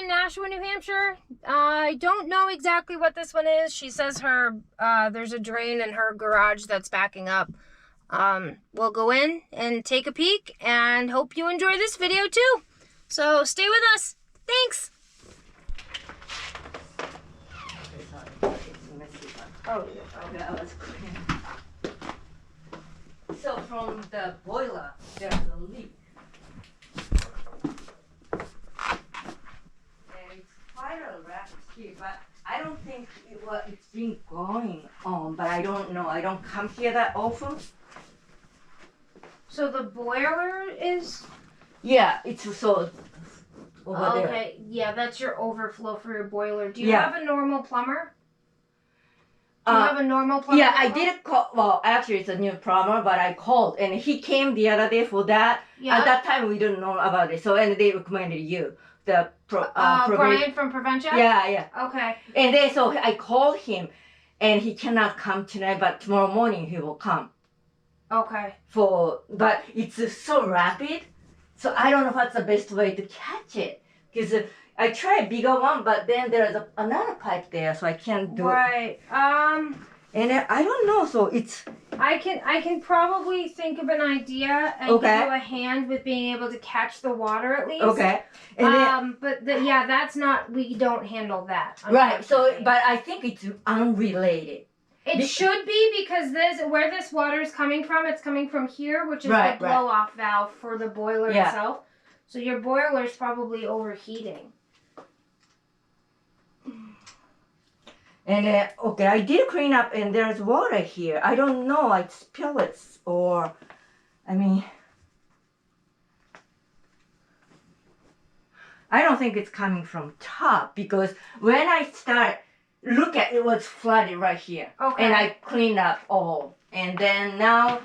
in Nashua, New Hampshire. I don't know exactly what this one is. She says there's a drain in her garage that's backing up. We'll go in and take a peek and hope you enjoy this video too. So stay with us. Thanks. Oh, okay, I was cleaning. So from the boiler, there's a leak. And it's quite a rapid here, but I don't think it's been going on, but I don't know. I don't come here that often. So the boiler is? Yeah, it's so over there. Okay, yeah, that's your overflow for your boiler. Do you have a normal plumber? Do you have a normal plumber? Yeah, I did call. Well, actually, it's a new plumber, but I called and he came the other day for that. Yeah. At that time, we didn't know about it, so and they recommended you, the Brian from Prevention. Yeah, yeah. Okay. And then so I called him, and he cannot come tonight, but tomorrow morning he will come. Okay. But it's so rapid, so I don't know what's the best way to catch it because. I tried bigger one, but then there's another pipe there, so I can't do it. Right. And I don't know, so it's. I can probably think of an idea and give you a hand with being able to catch the water at least. Okay. And yeah, that's not. We don't handle that. Right. So, but I think it's unrelated. It should be because where this water is coming from, it's coming from here, which is the blow-off valve for the boiler itself. So your boiler is probably overheating. And okay, I did clean up and there's water here. I don't know, it's pellets or, I mean, I don't think it's coming from top because when I start look at it was flooded right here. Okay. And I cleaned up all. And then now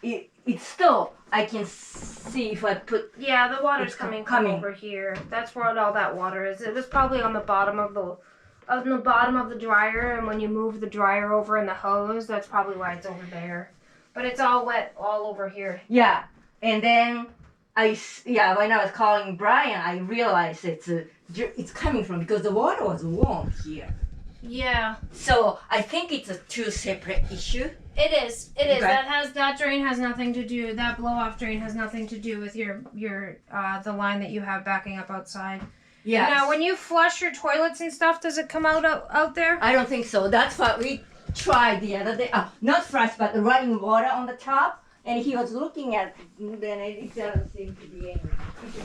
it's still, I can see if I put. Yeah, the water's coming over here. That's where all that water is. It was probably on the bottom of the dryer, and when you move the dryer over in the hose, that's probably why it's over there. But it's all wet all over here. Yeah, and then when I was calling Brian, I realized it's coming from because the water was warm here. Yeah. So I think it's two separate issue. It is. It is. That drain has nothing to do. That blow off drain has nothing to do with your the line that you have backing up outside. Yeah. Now, when you flush your toilets and stuff, does it come out there? I don't think so. That's what we tried the other day. Not flush, but the running water on the top. And he was looking at it, then it doesn't seem to be any.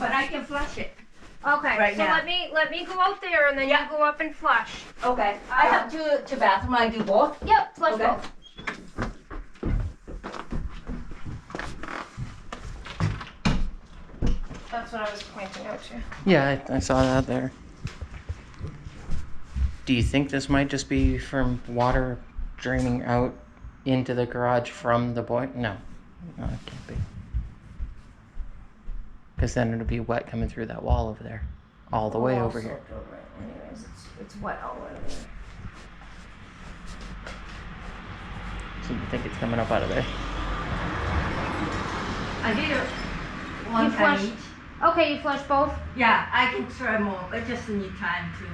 But I can flush it. Okay. Right now. Let me go out there and then you go up and flush. Okay. I have two bathrooms. I do both. Yep. Flush both. That's what I was pointing out to. Yeah, I saw that there. Do you think this might just be from water draining out into the garage from the boiler? No, it can't be. Because then it'll be wet coming through that wall over there, all the way over here. Anyways, it's wet all over there. So you think it's coming up out of there? I do. One time each. Okay, you flush both? Yeah, I can try more. I just need time to.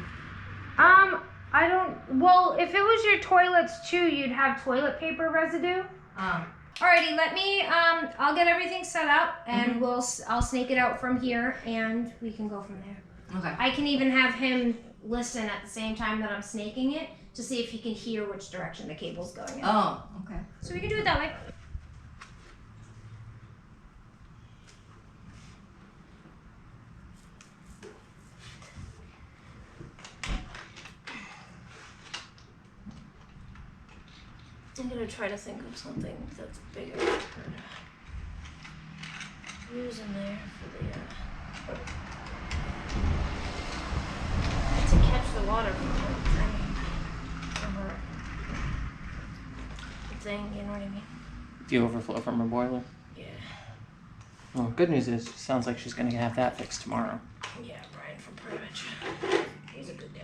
I don't. Well, if it was your toilets too, you'd have toilet paper residue. Alrighty, let me. I'll get everything set up, and I'll snake it out from here, and we can go from there. Okay. I can even have him listen at the same time that I'm snaking it to see if he can hear which direction the cable's going in. Oh, okay. So we can do it that way. I'm gonna try to think of something that's bigger. Use in there for the to catch the water from the thing, you know what I mean? The overflow from her boiler? Yeah. Well, good news is, sounds like she's gonna have that fixed tomorrow. Yeah, Brian from Prevention. He's a good guy.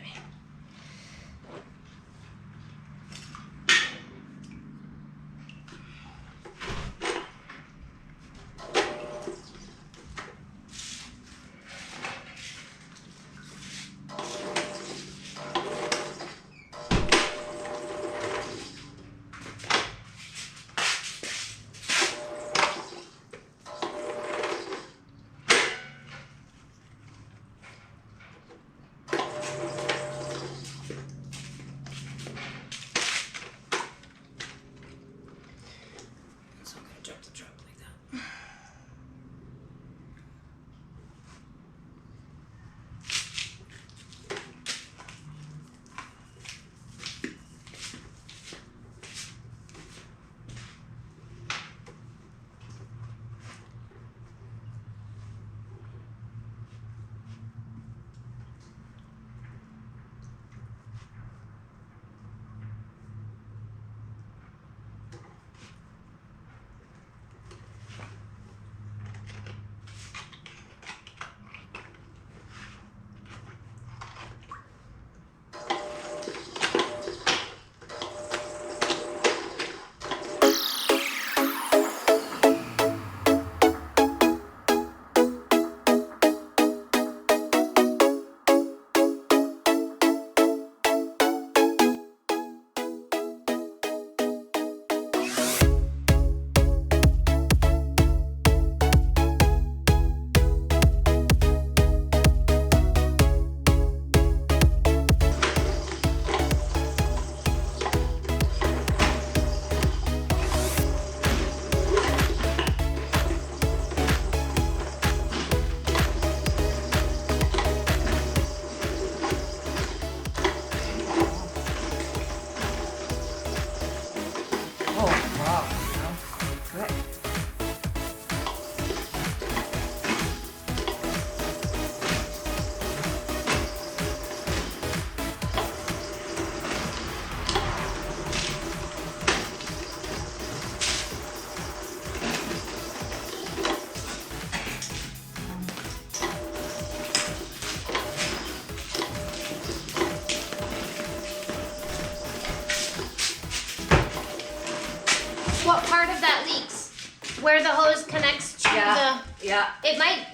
what part of that leaks? Where the hose connects to Yeah. the... Yeah.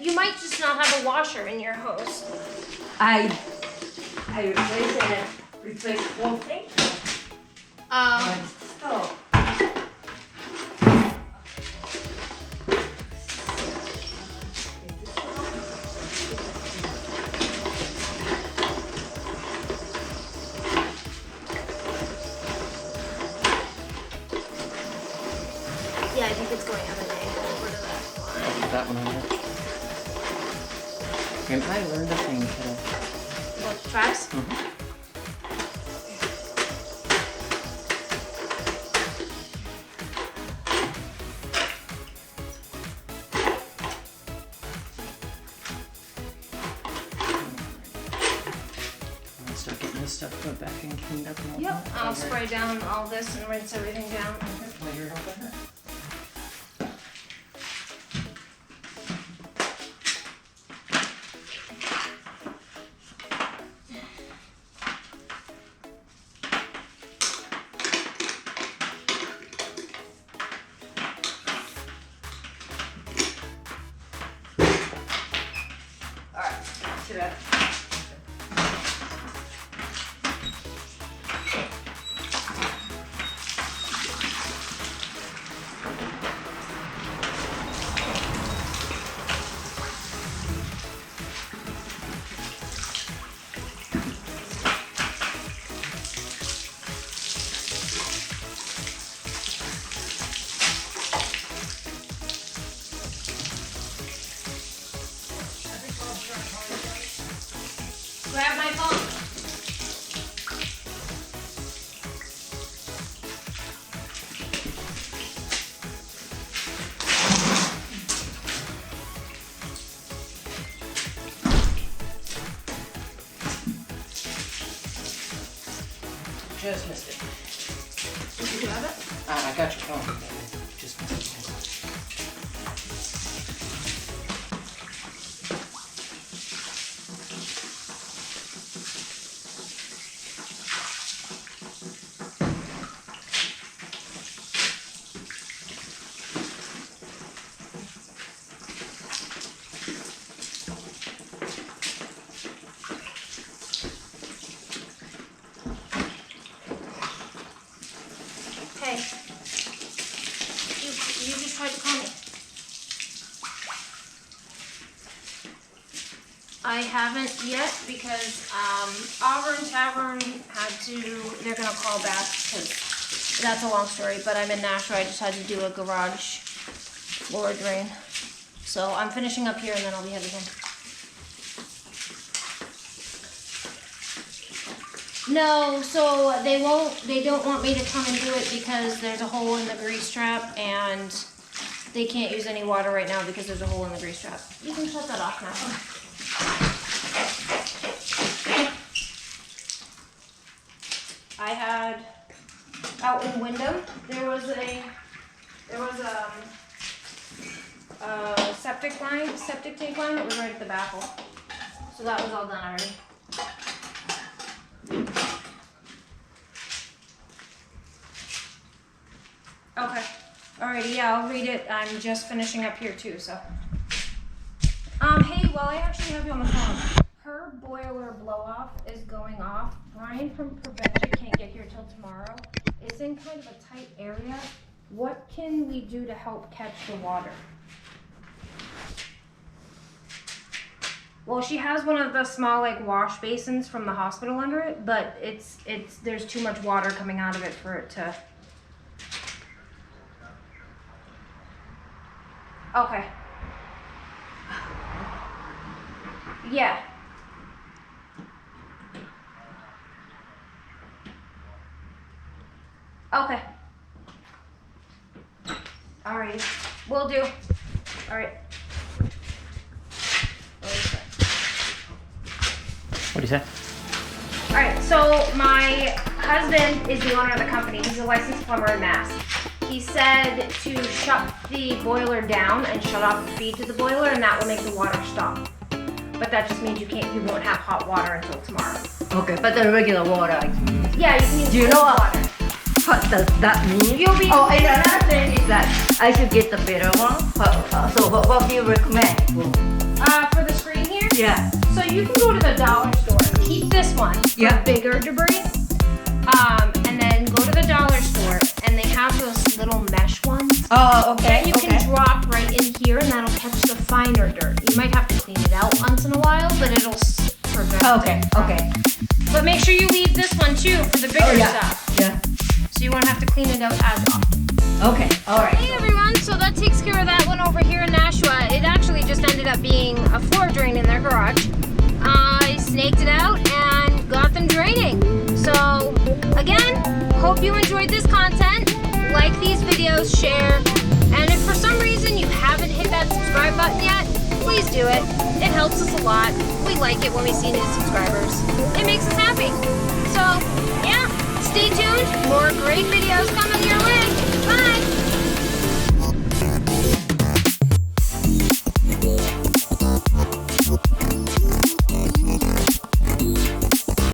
You might just not have a washer in your hose. I replace whole thing. But still. Yeah, I think it's going out of the angle over to that one. That one over. And I learned a thing today. What, tracks? I'll start getting this stuff put back and cleaned up and all Yep. that. I'll spray down all this and rinse everything down. While you're helping her. Alright, to that. Grab my phone. Just missed it. Did you grab it? I got your phone. Just missed it. Hey. You just tried to call me. I haven't yet because Auburn Tavern they're gonna call back because that's a long story, but I'm in Nashville. I just had to do a garage floor drain. So I'm finishing up here and then I'll be headed home. No, so they don't want me to come and do it because there's a hole in the grease trap and they can't use any water right now because there's a hole in the grease trap. You can shut that off now. I had out in Wyndham, there was a septic tank line that was right at the baffle. So that was all done already. Okay. Alrighty, yeah, I'll read it. I'm just finishing up here too, so. Hey, well, I actually have you on the phone. Her boiler blow off is going off. Brian from prevention can't get here till tomorrow. It's in kind of a tight area. What can we do to help catch the water? Well, she has one of the small like wash basins from the hospital under it, but there's too much water coming out of it for it to. Okay. Yeah. Okay. Alright. Will do. Alright. What do you say? Alright, so my husband is the owner of the company. He's a licensed plumber in Mass. He said to shut the boiler down and shut off the feed to the boiler, and that will make the water stop. But that just means you won't have hot water until tomorrow. Okay, but the regular water I can use. Yeah, you can use Do you know cold what? water. What does that mean? You'll be. Oh, and another thing is that I should get the better one. So what do you recommend? For the screen here. Yeah. So you can go to the dollar store. Keep this one for Yeah. bigger debris. And then go to the dollar store, and they have those little mesh ones. Oh, okay. That you can drop right in here, and that'll catch the finer dirt. You might have to clean it out once in a while, but it'll prevent. Okay. But make sure you leave this one too for the bigger yeah. stuff, Yeah. so you won't have to clean it out as often. Okay. All right. Hey everyone, so that takes care of that one over here in Nashua. It actually just ended up being a floor drain in their garage. I snaked it out and got them draining. So again, hope you enjoyed this content. Like these videos, share, and if for some reason you haven't hit that subscribe button yet, please do it. It helps us a lot. We like it when we see new subscribers. It makes us happy. So yeah, stay tuned. More great videos coming your way.